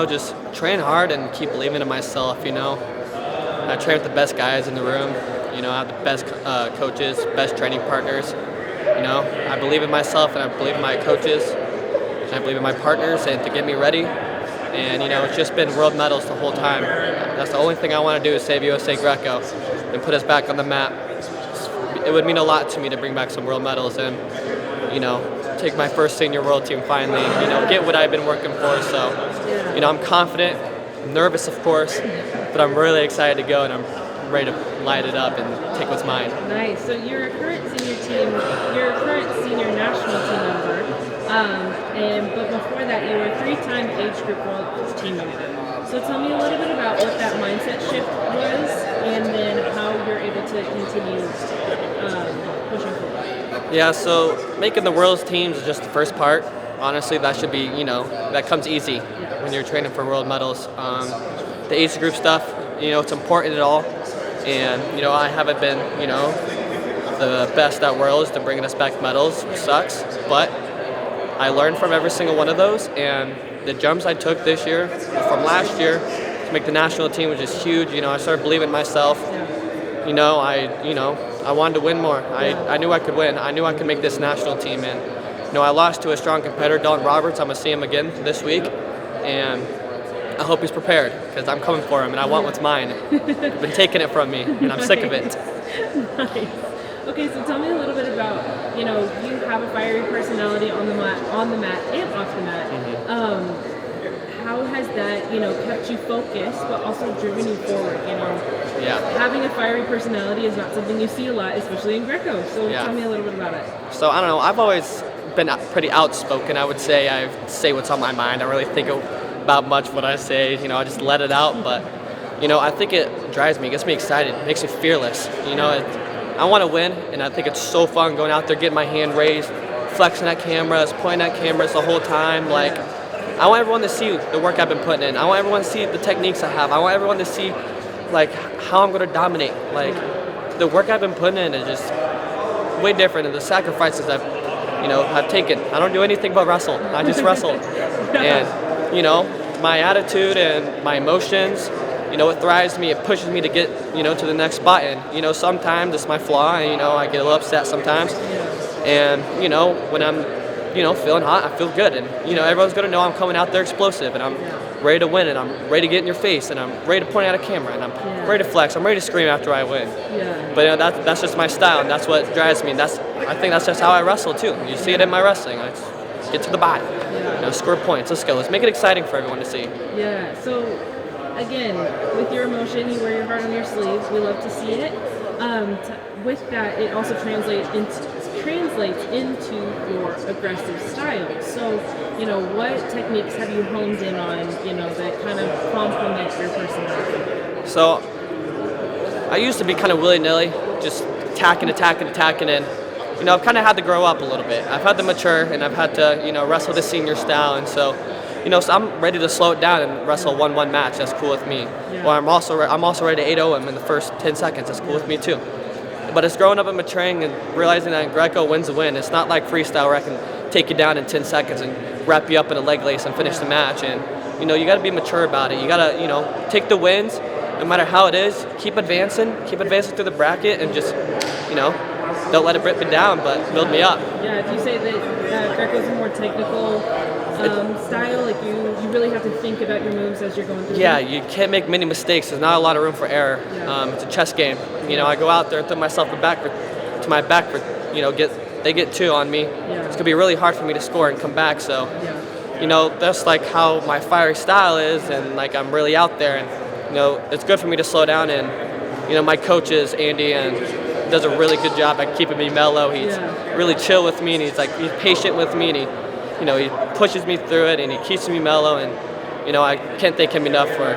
just train hard and keep believing in myself. I train with the best guys in the room. I have the best coaches, best training partners. I believe in myself and I believe in my coaches and I believe in my partners and to get me ready. And, it's just been world medals the whole time. That's the only thing I want to do is save USA Greco and put us back on the map. It would mean a lot to me to bring back some world medals and, take my first senior world team finally, get what I've been working for. So, I'm confident, I'm nervous, of course, but I'm really excited to go and I'm ready to light it up and take what's mine. Nice. So you're a current senior national team member, but before that you were a 3-time age group world team member. So tell me a little bit about what that mindset shift was, and then how you're able to continue pushing forward. Yeah. So making the world's teams is just the first part. Honestly, that should be that comes easy when you're training for world medals. The age group stuff, it's important at all. And, I haven't been, the best at Worlds to bringing us back medals, which sucks. But I learned from every single one of those. And the jumps I took this year from last year to make the national team was just huge. I started believing in myself. I wanted to win more. I knew I could win. I knew I could make this national team. And, I lost to a strong competitor, Don Roberts. I'm going to see him again this week. And I hope he's prepared because I'm coming for him and I want what's mine. You've been taking it from me and I'm sick of it. Nice. Okay, so tell me a little bit about, you have a fiery personality on the mat and off the mat. Mm-hmm. How has that, kept you focused but also driven you forward, Yeah. Having a fiery personality is not something you see a lot, especially in Greco. So tell me a little bit about it. So I don't know, I've always been pretty outspoken. I would say I say what's on my mind. I really think about much what I say, I just let it out, but I think it drives me, gets me excited, makes me fearless. I want to win, and I think it's so fun going out there, getting my hand raised, flexing at cameras, pointing at cameras the whole time. Like, I want everyone to see the work I've been putting in. I want everyone to see the techniques I have. I want everyone to see like how I'm going to dominate. Like, the work I've been putting in is just way different than the sacrifices I've taken. I don't do anything but wrestle. I just wrestle. And, my attitude and my emotions, it thrives me, it pushes me to get, to the next spot. And, sometimes it's my flaw, and, I get a little upset sometimes. And, when I'm, feeling hot, I feel good. And, everyone's going to know I'm coming out there explosive, and I'm ready to win, and I'm ready to get in your face, and I'm ready to point at a camera, and I'm ready to flex. I'm ready to scream after I win. Yeah. But, that's just my style, and that's what drives me. And I think that's just how I wrestle, too. You see it in my wrestling. I just get to the body. Score points. Let's go. Let's make it exciting for everyone to see. Yeah. So, again, with your emotion, you wear your heart on your sleeves. We love to see it. With that, it also translates into your aggressive style. So, what techniques have you honed in on, that kind of complement your personality? So, I used to be kind of willy-nilly, just attacking, and I've kind of had to grow up a little bit. I've had to mature, and I've had to, wrestle the senior style, and so, so I'm ready to slow it down and wrestle 1-1 match. That's cool with me. Yeah. Or I'm also ready to 8-0 him in the first 10 seconds. That's cool with me too. But it's growing up and maturing and realizing that Greco wins a win. It's not like freestyle where I can take you down in 10 seconds and wrap you up in a leg lace and finish the match. And you got to be mature about it. You got to take the wins, no matter how it is. Keep advancing through the bracket, and just don't let it rip me down, but build me up. Yeah, do you say that Greco's a more technical style? Like you really have to think about your moves as you're going through. Yeah, you can't make many mistakes. There's not a lot of room for error. Yeah. It's a chess game. I go out there and throw myself to my back for they get 2 on me. Yeah. It's gonna be really hard for me to score and come back. So, Yeah. That's like how my fiery style is, and like I'm really out there, and it's good for me to slow down. And my coaches, Andy, and does a really good job at keeping me mellow. He's really chill with me, and he's patient with me, and he pushes me through it, and he keeps me mellow. And I can't thank him enough for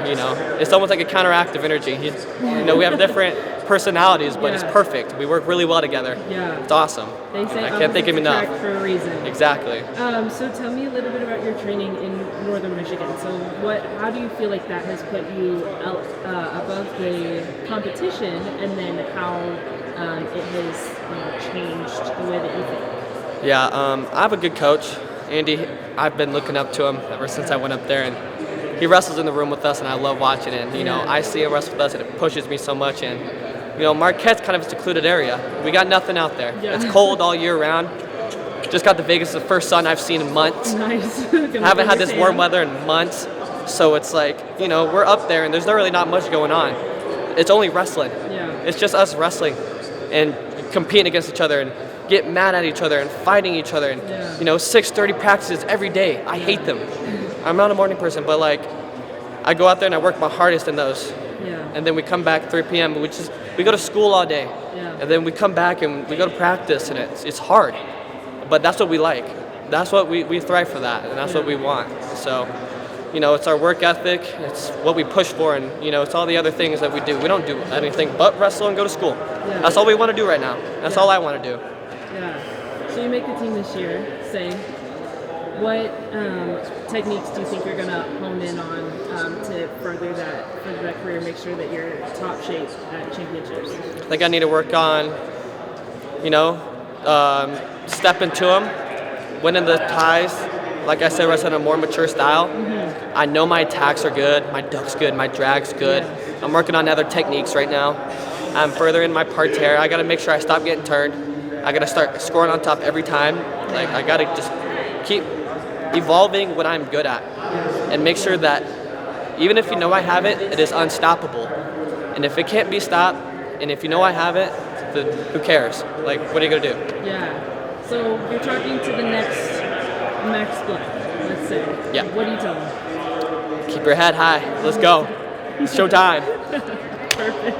it's almost like a counteractive energy. He's we have different personalities, but it's perfect. We work really well together. Yeah. It's awesome. They say I can't thank him enough. for a reason. Exactly. So tell me a little bit about your training in Northern Michigan. So how do you feel like that has put you above the competition, and then how it has changed the way that you think? Yeah, I have a good coach, Andy. I've been looking up to him ever since I went up there, and he wrestles in the room with us, and I love watching it. And, you know, I see him wrestle with us, and it pushes me so much. And, you know, Marquette's kind of a secluded area. We got nothing out there. Yeah. It's cold all year round. Just got to Vegas, the first sun I've seen in months. Nice. Haven't had this warm weather in months. So it's like, you know, we're up there, and there's really not much going on. It's only wrestling. Yeah. It's just us wrestling and competing against each other and get mad at each other and fighting each other. And, you know, 6:30 practices every day. I hate them. I'm not a morning person, but, like, I go out there and I work my hardest in those. Yeah. And then we come back 3 p.m. We go to school all day. Yeah. And then we come back and we go to practice, and it's hard. But that's what we like. That's what we thrive for that, and that's what we want. So, you know, it's our work ethic. It's what we push for, and, you know, it's all the other things that we do. We don't do anything but wrestle and go to school. Yeah. That's all we want to do right now. That's all I want to do. Yeah. So you make the team this year. Say, what techniques do you think you're gonna hone in on to further that career? Make sure that you're top shape at championships. I think I need to work on, you know, stepping to them, winning the ties. Like I said, wrestling in a more mature style. I know my attacks are good, my duck's good, my drag's good. I'm working on other techniques right now. I'm further in my parterre. I gotta make sure I stop getting turned. I gotta start scoring on top every time. Like, I gotta just keep evolving what I'm good at, and make sure that even if you know I have it, it is unstoppable. And if it can't be stopped, and if you know I have it, then who cares? Like, what are you gonna do? Yeah. So you're talking to the next Max Black, let's say. Yeah. What do you tell them? Keep your head high. Let's go. It's showtime. Perfect.